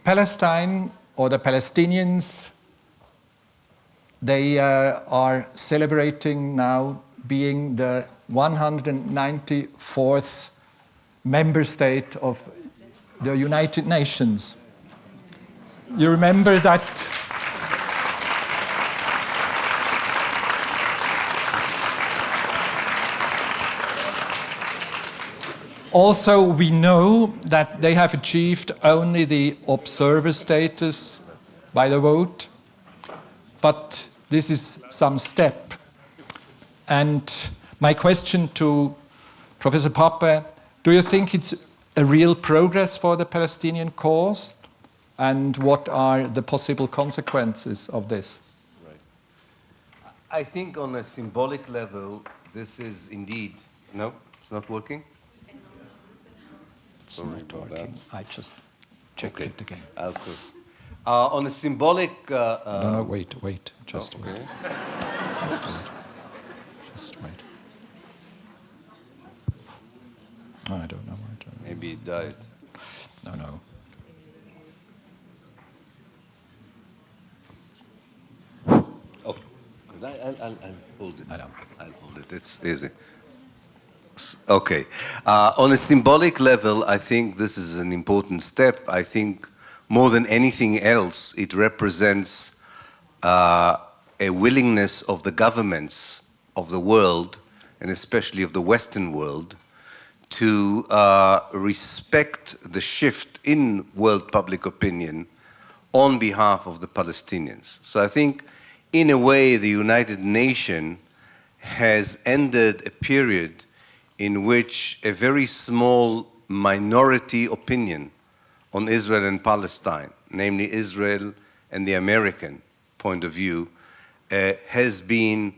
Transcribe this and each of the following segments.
Palestine, or the Palestinians, they are celebrating now being the 194th member state of the United Nations. You remember that also we know that they have achieved only the observer status by the vote, but this is some step. And my question to Professor Pappe, do you think it's a real progress for the Palestinian cause? And what are the possible consequences of this? Right. I think on a symbolic level, this is indeed... No, it's not working? It's not working. I just check it again. On a symbolic... no, wait. Just wait. Okay. Just wait. Oh, I don't know. Maybe it died. No. Oh, I'll hold it. I'll hold it. It's easy. Okay. On a symbolic level, I think this is an important step. I think more than anything else, it represents a willingness of the governments of the world, and especially of the Western world, to respect the shift in world public opinion on behalf of the Palestinians. So I think, in a way, the United Nations has ended a period in which a very small minority opinion on Israel and Palestine, namely Israel and the American point of view, has been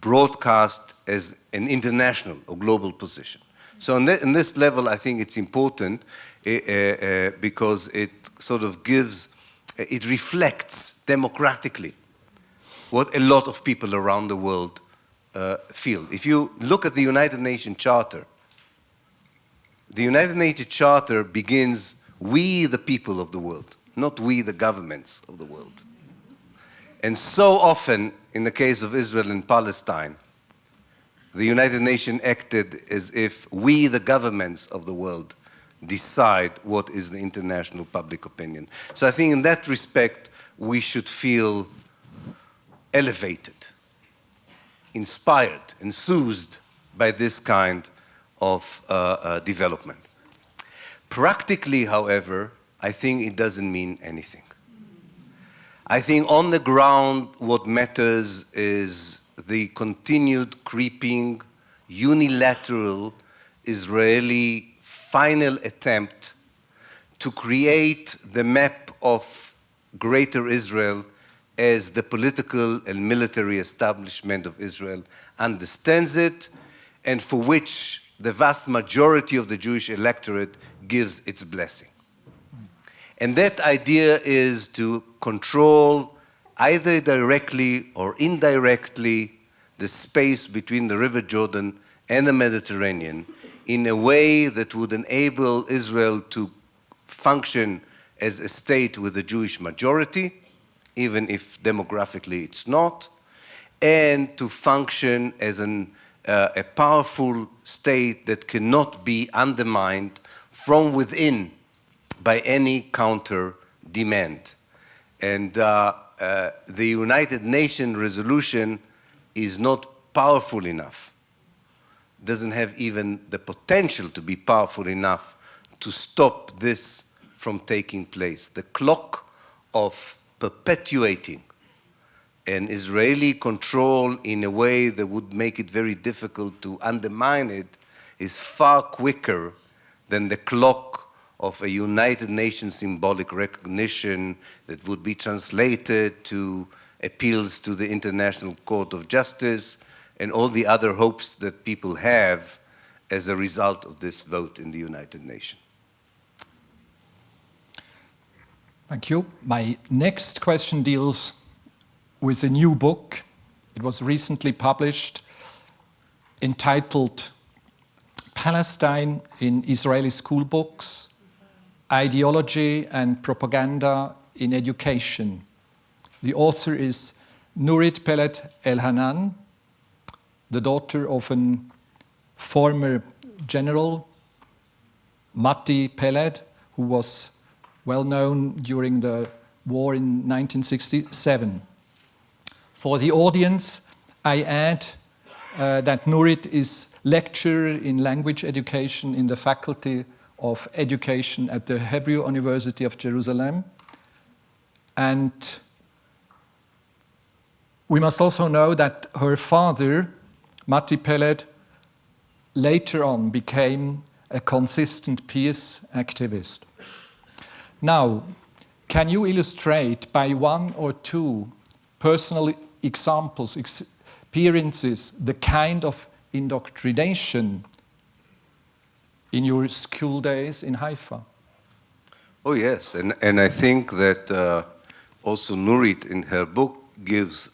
broadcast as an international or global position. So on this level, I think it's important because it sort of it reflects democratically what a lot of people around the world feel. If you look at the United Nations Charter, the United Nations Charter begins, we the people of the world, not we the governments of the world. And so often, in the case of Israel and Palestine, the United Nations acted as if we, the governments of the world, decide what is the international public opinion. So I think in that respect, we should feel elevated, inspired, enthused by this kind of development. Practically, however, I think it doesn't mean anything. I think on the ground, what matters is the continued creeping, unilateral Israeli final attempt to create the map of Greater Israel as the political and military establishment of Israel understands it, and for which the vast majority of the Jewish electorate gives its blessing. And that idea is to control, either directly or indirectly, the space between the River Jordan and the Mediterranean in a way that would enable Israel to function as a state with a Jewish majority, even if demographically it's not, and to function as a powerful state that cannot be undermined from within by any counter demand. And the United Nations resolution is not powerful enough, doesn't have even the potential to be powerful enough to stop this from taking place. The clock of perpetuating an Israeli control in a way that would make it very difficult to undermine it is far quicker than the clock of a United Nations symbolic recognition that would be translated to appeals to the International Court of Justice and all the other hopes that people have as a result of this vote in the United Nations. Thank you. My next question deals with a new book. It was recently published, entitled Palestine in Israeli School Books, Ideology and Propaganda in Education. The author is Nurit Peled El-Hanan, the daughter of a former general, Matti Peled, who was well known during the war in 1967. For the audience, I add that Nurit is lecturer in language education in the Faculty of Education at the Hebrew University of Jerusalem. And we must also know that her father, Matti Peled, later on became a consistent peace activist. Now, can you illustrate by one or two personal examples, experiences, the kind of indoctrination in your school days in Haifa? Oh yes, and I think that also Nurit in her book gives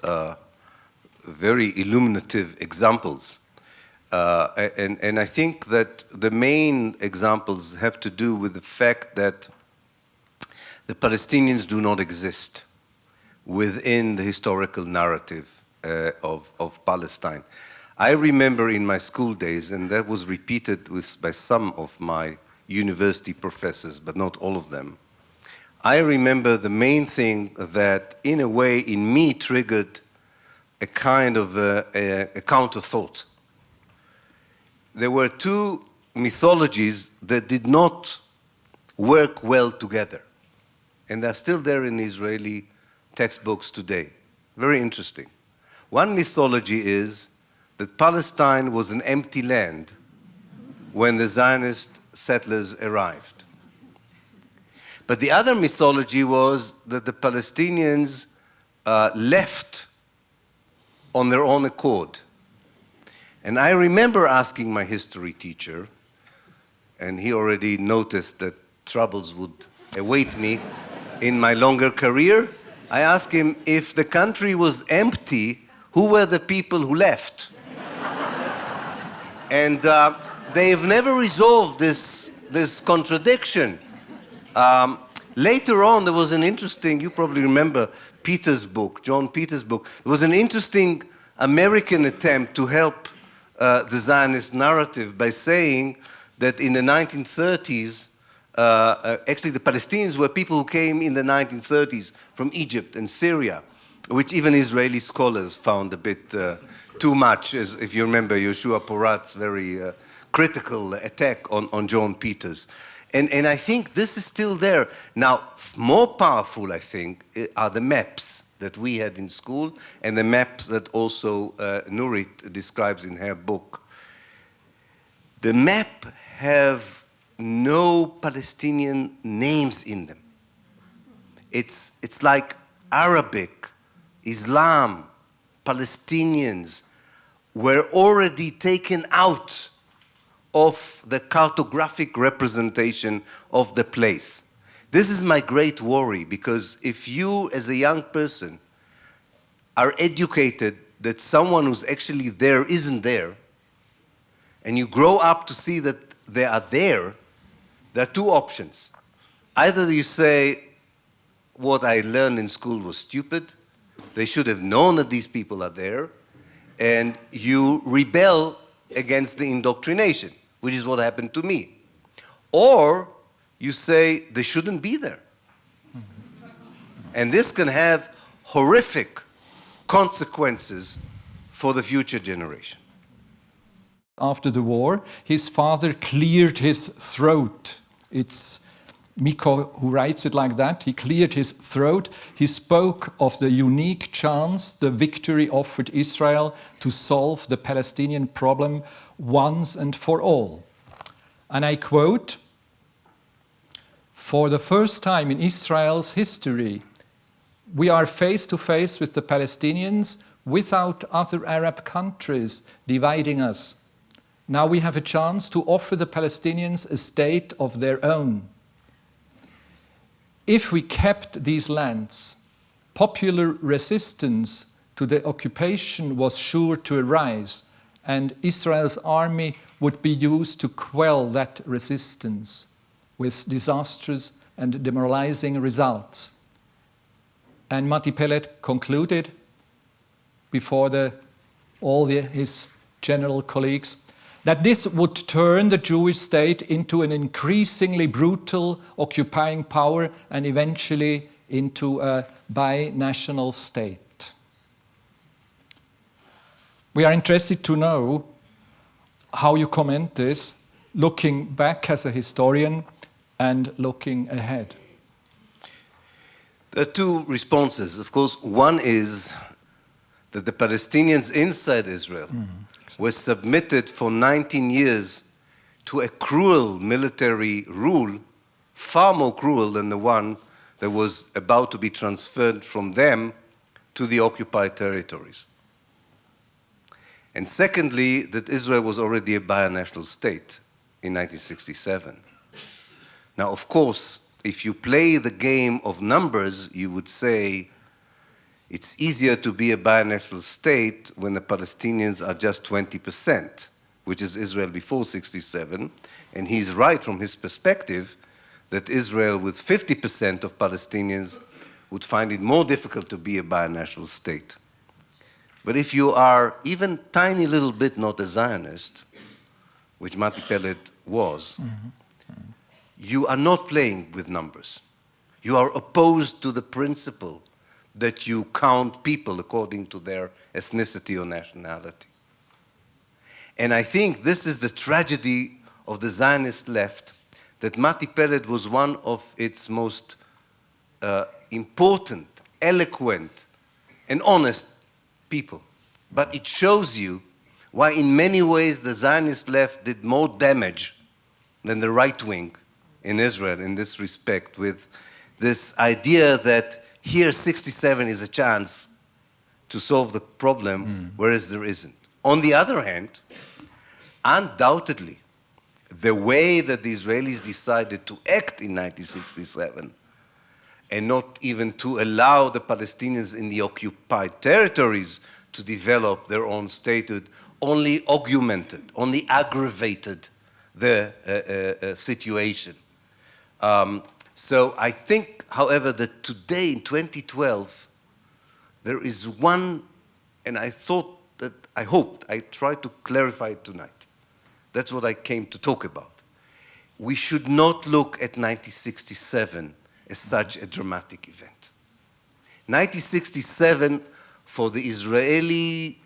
very illuminative examples. And I think that the main examples have to do with the fact that the Palestinians do not exist within the historical narrative of Palestine. I remember in my school days, and that was repeated by some of my university professors, but not all of them. I remember the main thing that, in a way, in me triggered a kind of a counter-thought. There were two mythologies that did not work well together, and they're still there in Israeli textbooks today. Very interesting. One mythology is that Palestine was an empty land when the Zionist settlers arrived. But the other mythology was that the Palestinians left on their own accord. And I remember asking my history teacher, and he already noticed that troubles would await me in my longer career. I asked him, if the country was empty, who were the people who left? And they've never resolved this contradiction. Later on, there was an interesting, you probably remember Peter's book, John Peter's book. There was an interesting American attempt to help the Zionist narrative by saying that in the 1930s, actually the Palestinians were people who came in the 1930s from Egypt and Syria, which even Israeli scholars found a bit too much, as if you remember Yoshua Porat's very critical attack on John Peters. And I think this is still there. Now, more powerful, I think, are the maps that we had in school and the maps that also Nurit describes in her book. The map have no Palestinian names in them. It's like Arabic, Islam, Palestinians were already taken out of the cartographic representation of the place. This is my great worry, because if you, as a young person, are educated that someone who's actually there isn't there, and you grow up to see that they are there are two options. Either you say, what I learned in school was stupid, they should have known that these people are there, and you rebel against the indoctrination, which is what happened to me. Or you say they shouldn't be there. And this can have horrific consequences for the future generation. After the war, his father cleared his throat. It's Miko who writes it like that. He cleared his throat. He spoke of the unique chance the victory offered Israel to solve the Palestinian problem once and for all. And I quote, "For the first time in Israel's history, we are face to face with the Palestinians without other Arab countries dividing us. Now we have a chance to offer the Palestinians a state of their own. If we kept these lands, popular resistance to the occupation was sure to arise, and Israel's army would be used to quell that resistance. with disastrous and demoralizing results. And Matti Pellet concluded before his general colleagues that this would turn the Jewish state into an increasingly brutal occupying power and eventually into a binational state. We are interested to know how you comment this, looking back as a historian and looking ahead. There are two responses. Of course, one is that the Palestinians inside Israel were submitted for 19 years to a cruel military rule, far more cruel than the one that was about to be transferred from them to the occupied territories. And secondly, that Israel was already a binational state in 1967. Now, of course, if you play the game of numbers, you would say it's easier to be a binational state when the Palestinians are just 20%, which is Israel before 67. And he's right from his perspective that Israel with 50% of Palestinians would find it more difficult to be a binational state. But if you are even tiny little bit not a Zionist, which Matti Pellet was, you are not playing with numbers. You are opposed to the principle that you count people according to their ethnicity or nationality. And I think this is the tragedy of the Zionist left, that Matti Pellet was one of its most important, eloquent, and honest people. But it shows you why in many ways the Zionist left did more damage than the right wing in Israel in this respect, with this idea that here 67 is a chance to solve the problem, whereas there isn't. On the other hand, undoubtedly, the way that the Israelis decided to act in 1967 and not even to allow the Palestinians in the occupied territories to develop their own statehood only augmented, only aggravated the situation. So I think, however, that today in 2012, there is one, and I hoped, I tried to clarify it tonight. That's what I came to talk about. We should not look at 1967 as such a dramatic event. 1967, for the Israeli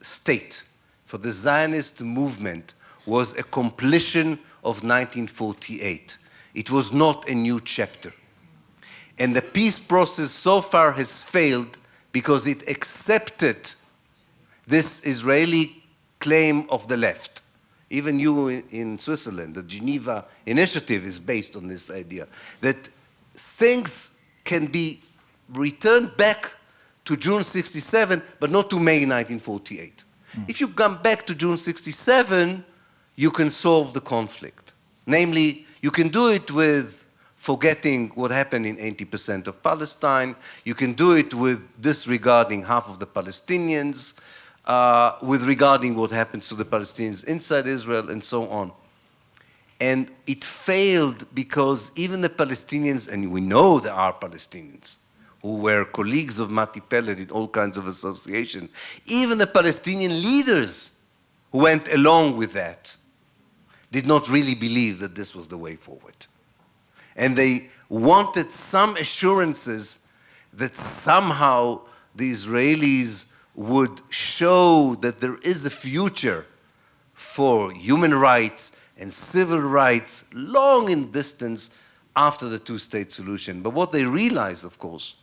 state, for the Zionist movement, was a completion of 1948. It was not a new chapter. And the peace process so far has failed because it accepted this Israeli claim of the left. Even you in Switzerland, the Geneva Initiative is based on this idea, that things can be returned back to June 67, but not to May 1948. If you come back to June 67, you can solve the conflict. Namely, you can do it with forgetting what happened in 80% of Palestine. You can do it with disregarding half of the Palestinians, with regarding what happens to the Palestinians inside Israel, and so on. And it failed because even the Palestinians, and we know there are Palestinians who were colleagues of Matti Pellet in all kinds of associations, even the Palestinian leaders who went along with that did not really believe that this was the way forward. And they wanted some assurances that somehow the Israelis would show that there is a future for human rights and civil rights long in distance after the two-state solution. But what they realized, of course,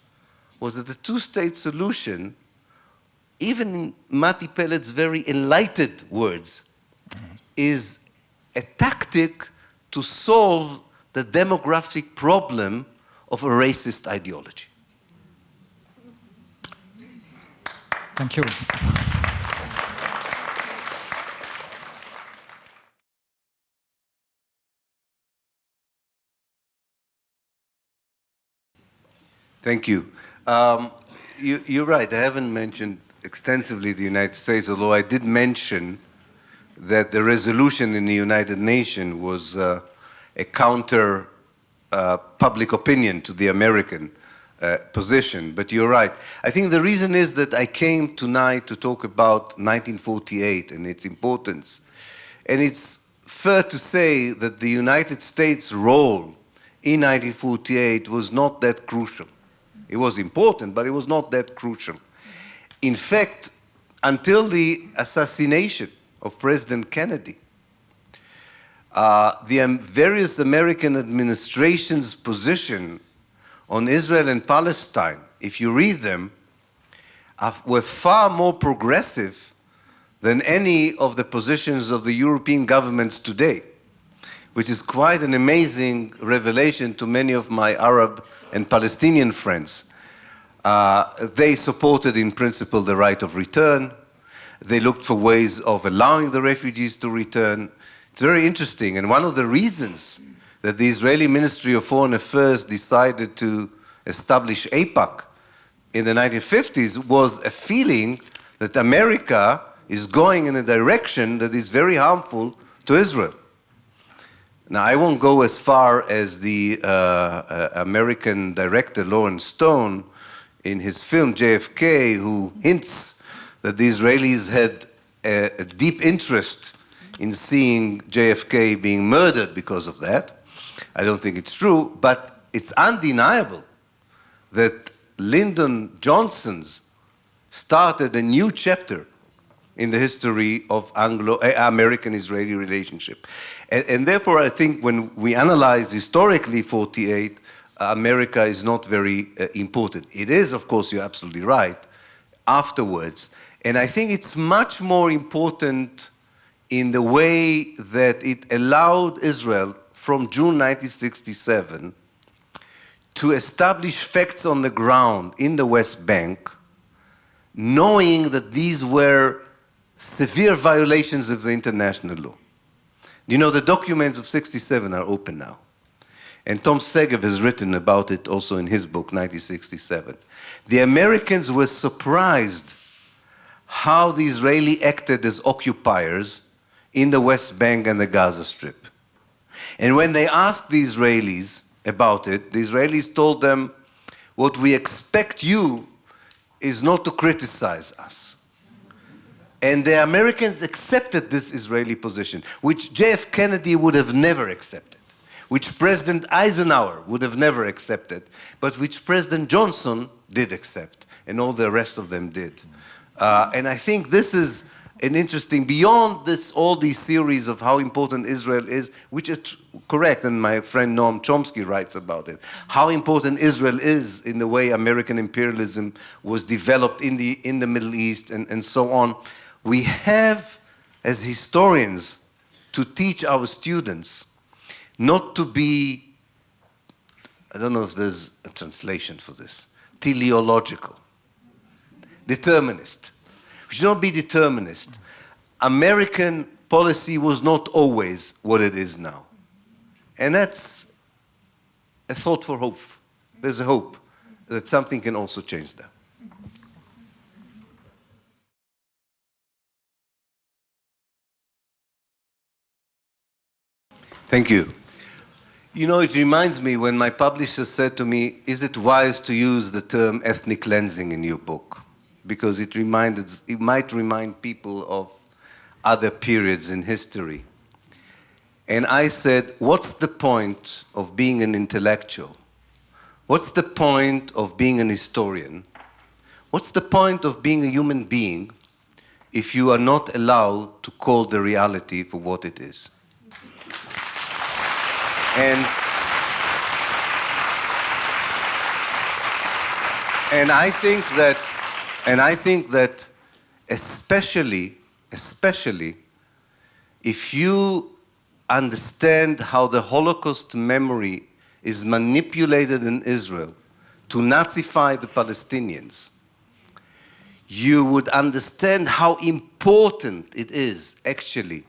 was that the two-state solution, even in Matti Pellet's very enlightened words, is a tactic to solve the demographic problem of a racist ideology. Thank you. Thank you. You're right. I haven't mentioned extensively the United States, although I did mention that the resolution in the United Nations was a counter public opinion to the American position, but you're right. I think the reason is that I came tonight to talk about 1948 and its importance. And it's fair to say that the United States' role in 1948 was not that crucial. It was important, but it was not that crucial. In fact, until the assassination of President Kennedy, the various American administrations' position on Israel and Palestine, if you read them, were far more progressive than any of the positions of the European governments today, which is quite an amazing revelation to many of my Arab and Palestinian friends. They supported in principle the right of return. They looked for ways of allowing the refugees to return. It's very interesting, and one of the reasons that the Israeli Ministry of Foreign Affairs decided to establish AIPAC in the 1950s was a feeling that America is going in a direction that is very harmful to Israel. Now, I won't go as far as the American director Lawrence Stone in his film JFK, who hints that the Israelis had a deep interest in seeing JFK being murdered because of that. I don't think it's true, but it's undeniable that Lyndon Johnson's started a new chapter in the history of Anglo-American-Israeli relationship. And therefore, I think when we analyze historically 48, America is not very important. It is, of course, you're absolutely right, afterwards. And I think it's much more important in the way that it allowed Israel from June 1967 to establish facts on the ground in the West Bank, knowing that these were severe violations of the international law. You know, the documents of 67 are open now. And Tom Segev has written about it also in his book, 1967. The Americans were surprised how the Israelis acted as occupiers in the West Bank and the Gaza Strip. And when they asked the Israelis about it, the Israelis told them, what we expect you is not to criticize us. And the Americans accepted this Israeli position, which JF Kennedy would have never accepted, which President Eisenhower would have never accepted, but which President Johnson did accept, and all the rest of them did. And I think this is an interesting, beyond this, all these theories of how important Israel is, which are correct, and my friend Noam Chomsky writes about it, how important Israel is in the way American imperialism was developed in the Middle East and so on. We have, as historians, to teach our students not to be, I don't know if there's a translation for this, teleological, determinist. We should not be determinist. American policy was not always what it is now. And that's a thought for hope. There's a hope that something can also change that. Thank you. You know, it reminds me when my publisher said to me, is it wise to use the term ethnic cleansing in your book? Because it might remind people of other periods in history. And I said, what's the point of being an intellectual? What's the point of being an historian? What's the point of being a human being if you are not allowed to call the reality for what it is? And I think that especially if you understand how the Holocaust memory is manipulated in Israel to Nazify the Palestinians, you would understand how important it is actually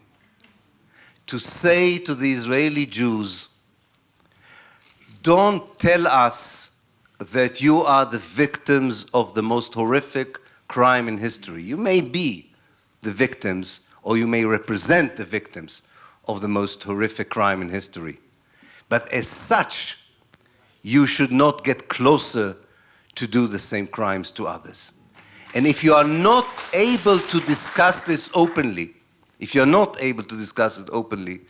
to say to the Israeli Jews, don't tell us that you are the victims of the most horrific crime in history. You may be the victims, or you may represent the victims of the most horrific crime in history. But as such, you should not get closer to do the same crimes to others. And if you are not able to discuss this openly, if you're not able to discuss it openly,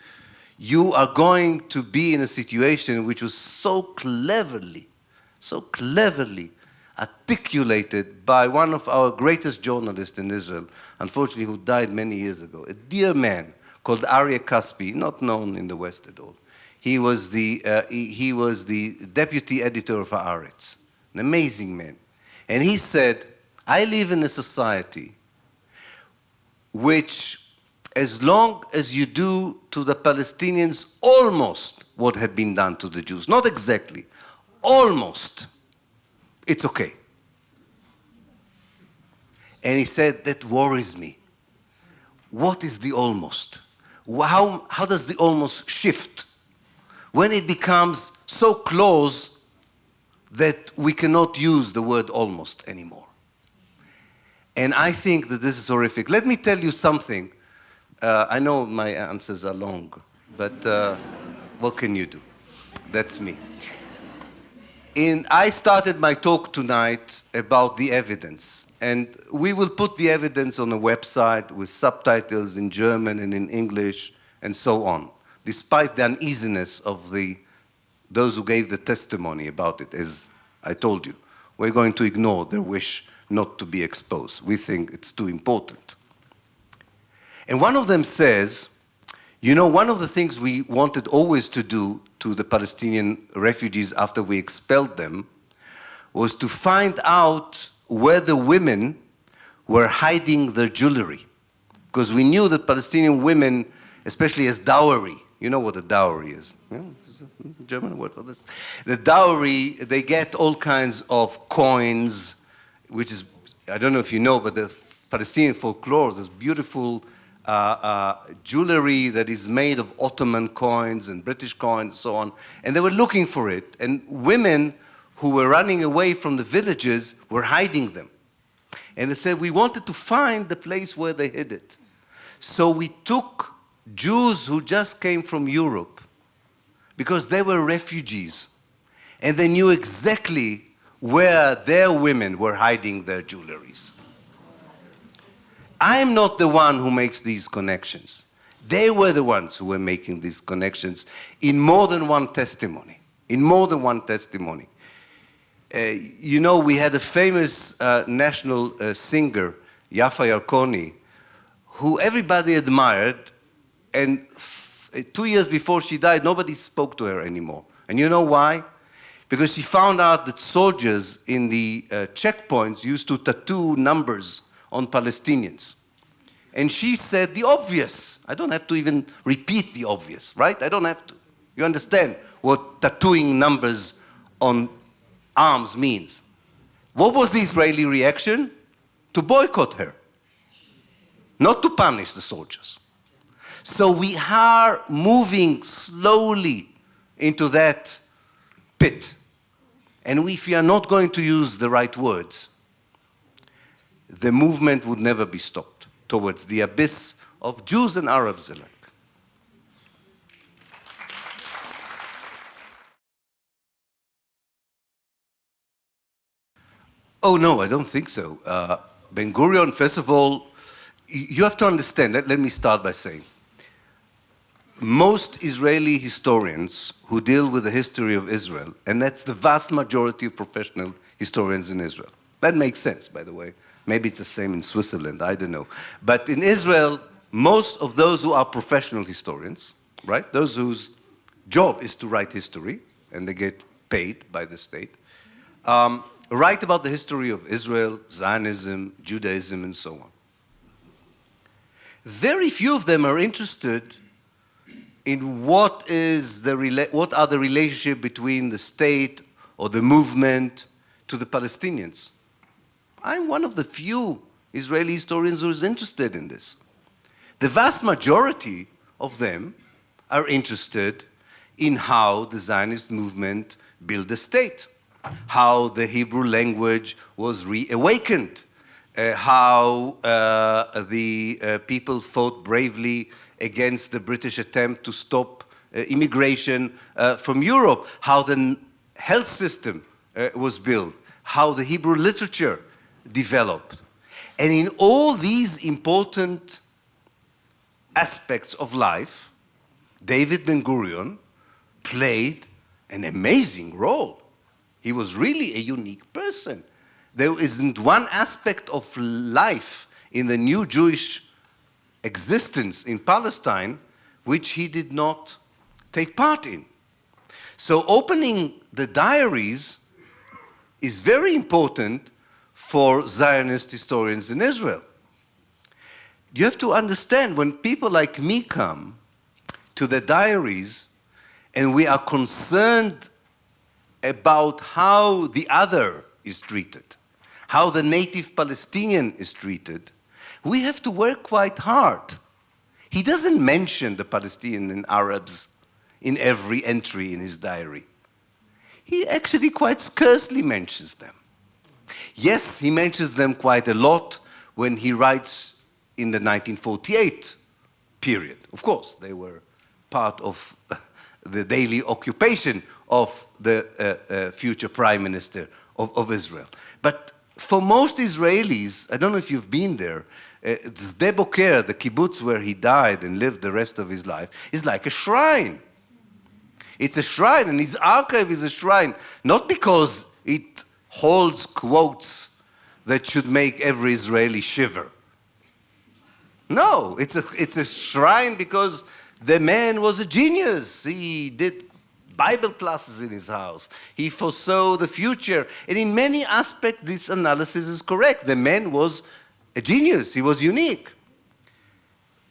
you are going to be in a situation which was so cleverly articulated by one of our greatest journalists in Israel, unfortunately who died many years ago, a dear man called Aryeh Kaspi, not known in the West at all. He was the deputy editor of Haaretz, an amazing man. And he said, I live in a society which, as long as you do to the Palestinians almost what had been done to the Jews, not exactly, almost, it's okay. And he said, that worries me. What is the almost? How does the almost shift when it becomes so close that we cannot use the word almost anymore? And I think that this is horrific. Let me tell you something. I know my answers are long, but what can you do? That's me. I started my talk tonight about the evidence. And we will put the evidence on a website with subtitles in German and in English and so on, despite the uneasiness of those who gave the testimony about it. As I told you, we're going to ignore their wish not to be exposed. We think it's too important. And one of them says, you know, one of the things we wanted always to do to the Palestinian refugees after we expelled them was to find out where the women were hiding their jewelry. Because we knew that Palestinian women, especially as dowry, you know what a dowry is? Yeah, it's a German word for this. The dowry, they get all kinds of coins, which is, I don't know if you know, but the Palestinian folklore, this beautiful jewelry that is made of Ottoman coins and British coins and so on. And they were looking for it. And women who were running away from the villages were hiding them. And they said, we wanted to find the place where they hid it. So we took Jews who just came from Europe because they were refugees. And they knew exactly where their women were hiding their jewelries. I'm not the one who makes these connections. They were the ones who were making these connections in more than one testimony. In more than one testimony. You know, we had a famous national singer, Yafa Yarkoni, who everybody admired, and 2 years before she died, nobody spoke to her anymore. And you know why? Because she found out that soldiers in the checkpoints used to tattoo numbers on Palestinians. And she said the obvious. I don't have to even repeat the obvious, right? I don't have to. You understand what tattooing numbers on arms means. What was the Israeli reaction? To boycott her, not to punish the soldiers. So we are moving slowly into that pit. And if we are not going to use the right words, the movement would never be stopped towards the abyss of Jews and Arabs alike. Oh, no, I don't think so. Ben-Gurion, first of all, you have to understand, let me start by saying, most Israeli historians who deal with the history of Israel, and that's the vast majority of professional historians in Israel. That makes sense, by the way. Maybe it's the same in Switzerland, I don't know. But in Israel, most of those who are professional historians, right, those whose job is to write history, and they get paid by the state, write about the history of Israel, Zionism, Judaism, and so on. Very few of them are interested in what are the relationship between the state or the movement to the Palestinians. I'm one of the few Israeli historians who is interested in this. The vast majority of them are interested in how the Zionist movement built the state, how the Hebrew language was reawakened, how the people fought bravely against the British attempt to stop immigration from Europe, how the health system was built, how the Hebrew literature developed. And in all these important aspects of life, David Ben-Gurion played an amazing role. He was really a unique person. There isn't one aspect of life in the new Jewish existence in Palestine which he did not take part in. So opening the diaries is very important for Zionist historians in Israel. You have to understand, when people like me come to the diaries and we are concerned about how the other is treated, how the native Palestinian is treated, we have to work quite hard. He doesn't mention the Palestinian Arabs in every entry in his diary. He actually quite scarcely mentions them. Yes, he mentions them quite a lot when he writes in the 1948 period. Of course, they were part of the daily occupation of the future prime minister of Israel. But for most Israelis, I don't know if you've been there, Sde Boker, the kibbutz where he died and lived the rest of his life, is like a shrine. It's a shrine, and his archive is a shrine, not because it holds quotes that should make every Israeli shiver. No, it's a shrine because the man was a genius. He did Bible classes in his house. He foresaw the future. And in many aspects, this analysis is correct. The man was a genius. He was unique.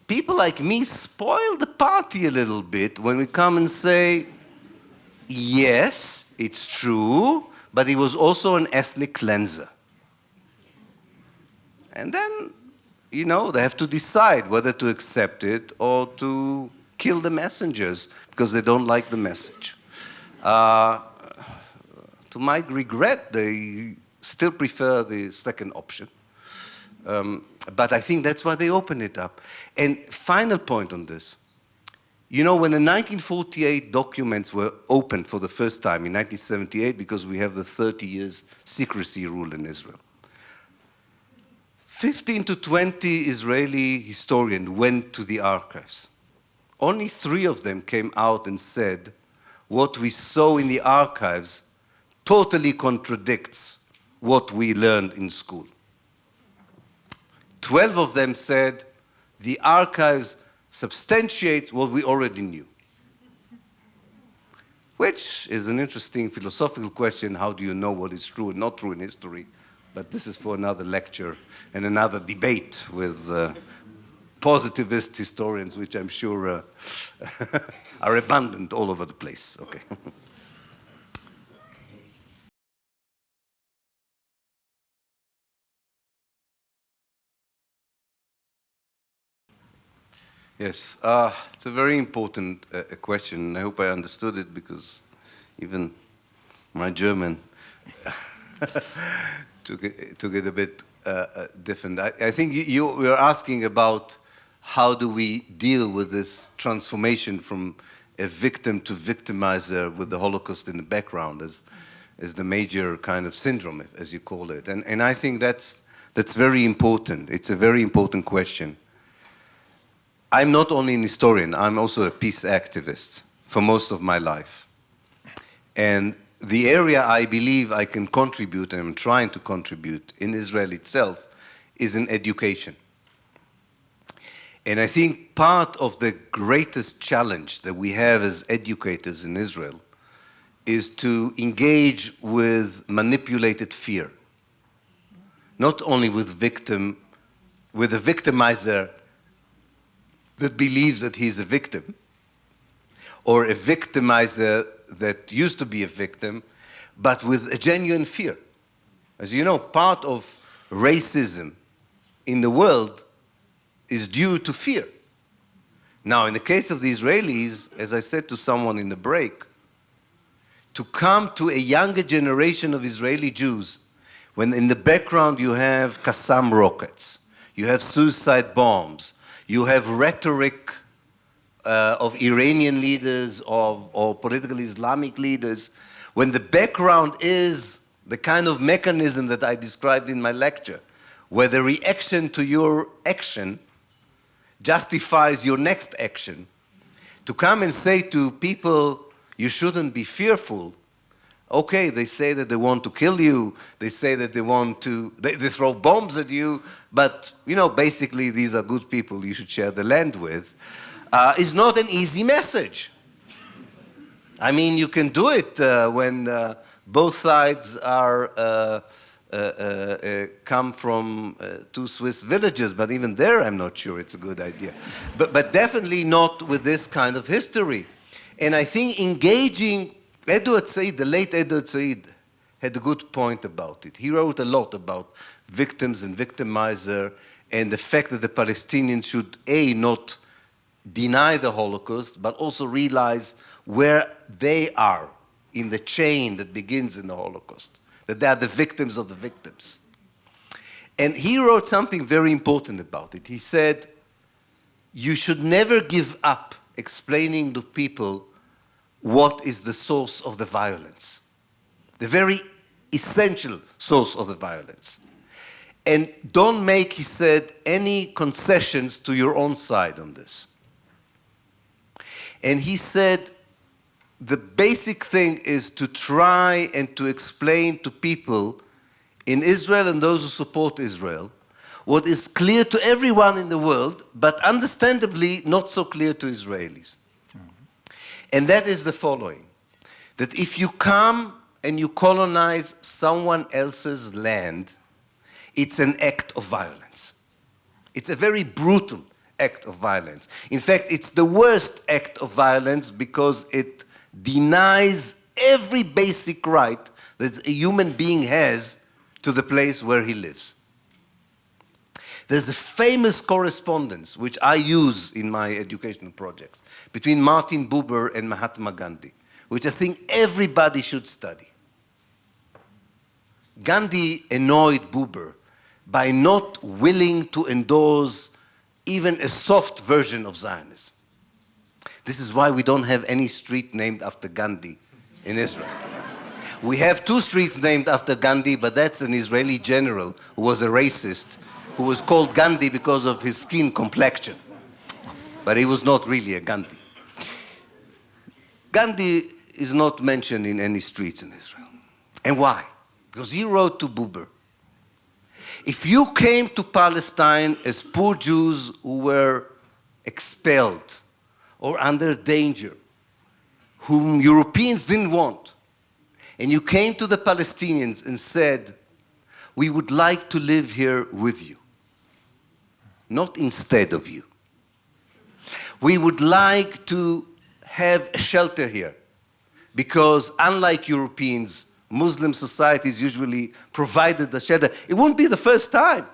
People like me spoil the party a little bit when we come and say, yes, it's true, but he was also an ethnic cleanser. And then, you know, they have to decide whether to accept it or to kill the messengers because they don't like the message. To my regret, they still prefer the second option. But I think that's why they open it up. And final point on this. You know, when the 1948 documents were opened for the first time in 1978, because we have the 30 years secrecy rule in Israel, 15 to 20 Israeli historians went to the archives. Only 3 of them came out and said, what we saw in the archives totally contradicts what we learned in school. 12 of them said, the archives substantiate what we already knew. Which is an interesting philosophical question, how do you know what is true and not true in history? But this is for another lecture and another debate with positivist historians, which I'm sure are abundant all over the place. Okay. Yes, it's a very important question. I hope I understood it because even my German took it a bit different. I think you were asking about how do we deal with this transformation from a victim to victimizer with the Holocaust in the background as the major kind of syndrome, as you call it. And I think that's very important. It's a very important question. I'm not only an historian, I'm also a peace activist for most of my life. And the area I believe I can contribute, and I'm trying to contribute in Israel itself, is in education. And I think part of the greatest challenge that we have as educators in Israel is to engage with manipulated fear. Not only with a victimizer that believes that he's a victim, or a victimizer that used to be a victim, but with a genuine fear. As you know, part of racism in the world is due to fear. Now, in the case of the Israelis, as I said to someone in the break, to come to a younger generation of Israeli Jews, when in the background you have Qassam rockets, you have suicide bombs, you have rhetoric of Iranian leaders, or political Islamic leaders, when the background is the kind of mechanism that I described in my lecture, where the reaction to your action justifies your next action, to come and say to people, you shouldn't be fearful. Okay, they say that they want to kill you, they say that they throw bombs at you, but, you know, basically these are good people you should share the land with, is not an easy message. I mean, you can do it when both sides are come from two Swiss villages, but even there I'm not sure it's a good idea. But definitely not with this kind of history. And I think engaging Edward Said, the late Edward Said, had a good point about it. He wrote a lot about victims and victimizer and the fact that the Palestinians should, A, not deny the Holocaust, but also realize where they are in the chain that begins in the Holocaust, that they are the victims of the victims. And he wrote something very important about it. He said, you should never give up explaining to people what is the source of the violence, the very essential source of the violence. And don't make, he said, any concessions to your own side on this. And he said, the basic thing is to try and to explain to people in Israel and those who support Israel what is clear to everyone in the world, but understandably not so clear to Israelis. And that is the following, that if you come and you colonize someone else's land, it's an act of violence. It's a very brutal act of violence. In fact, it's the worst act of violence because it denies every basic right that a human being has to the place where he lives. There's a famous correspondence, which I use in my educational projects, between Martin Buber and Mahatma Gandhi, which I think everybody should study. Gandhi annoyed Buber by not willing to endorse even a soft version of Zionism. This is why we don't have any street named after Gandhi in Israel. We have two streets named after Gandhi, but that's an Israeli general who was a racist, who was called Gandhi because of his skin complexion. But he was not really a Gandhi. Gandhi is not mentioned in any streets in Israel. And why? Because he wrote to Buber, if you came to Palestine as poor Jews who were expelled or under danger, whom Europeans didn't want, and you came to the Palestinians and said, we would like to live here with you, not instead of you. We would like to have a shelter here, because unlike Europeans, Muslim societies usually provided the shelter. It wouldn't be the first time.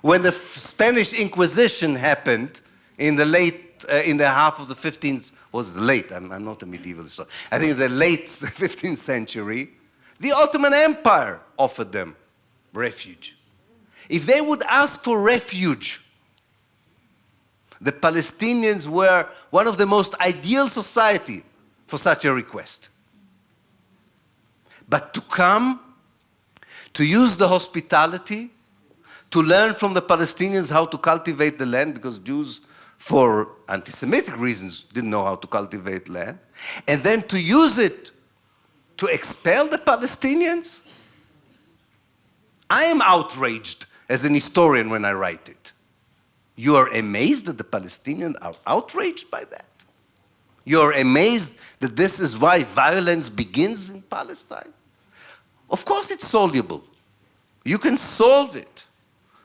When the Spanish Inquisition happened in the half of the 15th, was the late, I'm not a medieval historian, I think the late 15th century, the Ottoman Empire offered them refuge. If they would ask for refuge, the Palestinians were one of the most ideal society for such a request. But to come, to use the hospitality, to learn from the Palestinians how to cultivate the land, because Jews, for anti-Semitic reasons, didn't know how to cultivate land, and then to use it to expel the Palestinians? I am outraged as an historian when I write it. You are amazed that the Palestinians are outraged by that? You are amazed that this is why violence begins in Palestine? Of course it's soluble. You can solve it.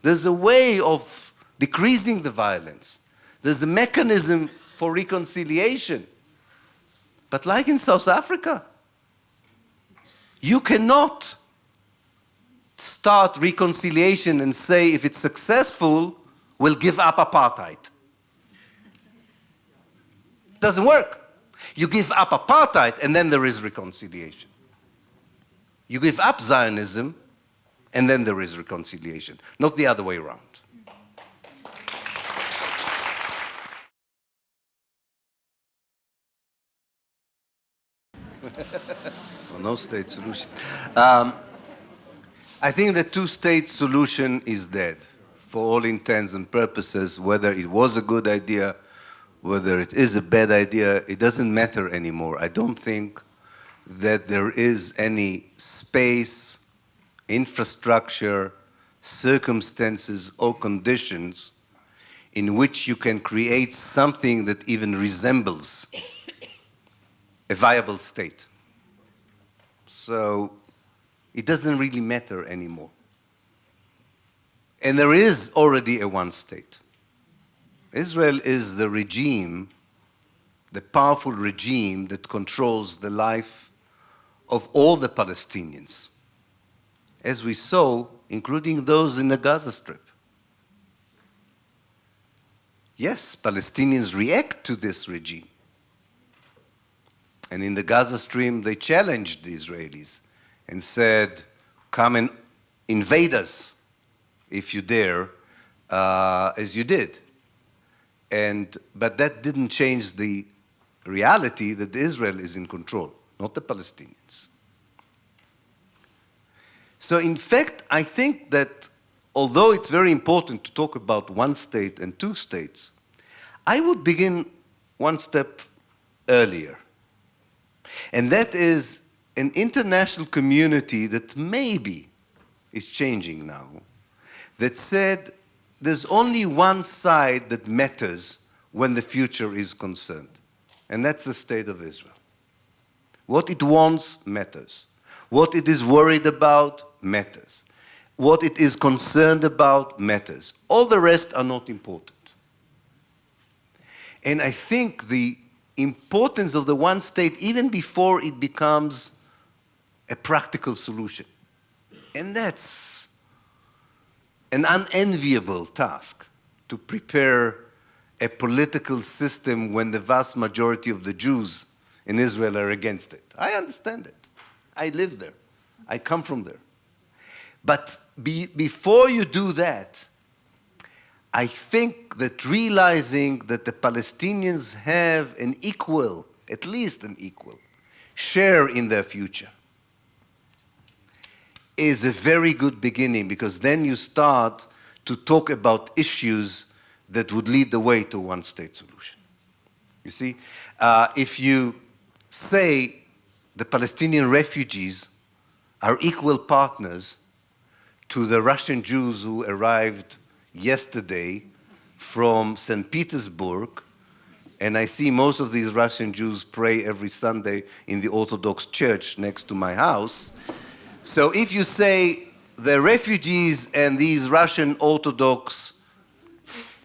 There's a way of decreasing the violence. There's a mechanism for reconciliation. But like in South Africa, you cannot start reconciliation and say, if it's successful, we'll give up apartheid. It doesn't work. You give up apartheid, and then there is reconciliation. You give up Zionism, and then there is reconciliation, not the other way around. no state solution. I think the two-state solution is dead for all intents and purposes. Whether it was a good idea, whether it is a bad idea, it doesn't matter anymore. I don't think that there is any space, infrastructure, circumstances, or conditions in which you can create something that even resembles a viable state. So it doesn't really matter anymore. And there is already a one state. Israel is the regime, the powerful regime that controls the life of all the Palestinians, as we saw, including those in the Gaza Strip. Yes, Palestinians react to this regime. And in the Gaza Strip, they challenged the Israelis and said, come and invade us if you dare, as you did. But that didn't change the reality that Israel is in control, not the Palestinians. So in fact, I think that although it's very important to talk about one state and two states, I would begin one step earlier. And that is an international community that maybe is changing now, that said there's only one side that matters when the future is concerned, and that's the state of Israel. What it wants matters. What it is worried about matters. What it is concerned about matters. All the rest are not important. And I think the importance of the one state, even before it becomes a practical solution, and that's an unenviable task, to prepare a political system when the vast majority of the Jews in Israel are against it. I understand it. I live there. I come from there. But before you do that, I think that realizing that the Palestinians have an equal, at least an equal, share in their future is a very good beginning, because then you start to talk about issues that would lead the way to one state solution. You see, if you say the Palestinian refugees are equal partners to the Russian Jews who arrived yesterday from St. Petersburg, and I see most of these Russian Jews pray every Sunday in the Orthodox Church next to my house. So if you say the refugees and these Russian Orthodox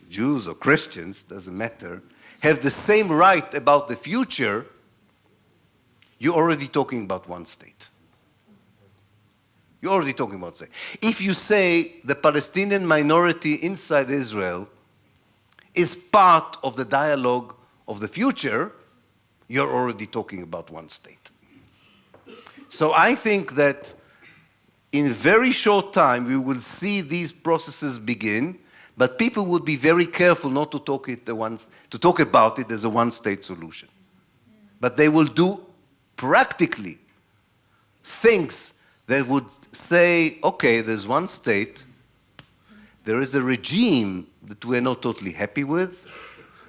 Jews or Christians, doesn't matter, have the same right about the future, you're already talking about one state. You're already talking about state. If you say the Palestinian minority inside Israel is part of the dialogue of the future, you're already talking about one state. So I think that in very short time we will see these processes begin, but people would be very careful not to talk about it as a one-state solution. But they will do practically things that would say, okay, there's one state, there is a regime that we're not totally happy with,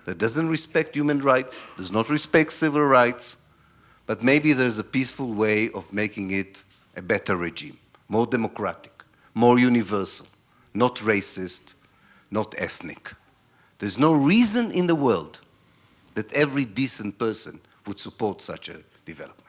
that doesn't respect human rights, does not respect civil rights, but maybe there's a peaceful way of making it a better regime, more democratic, more universal, not racist, not ethnic. There's no reason in the world that every decent person would support such a development.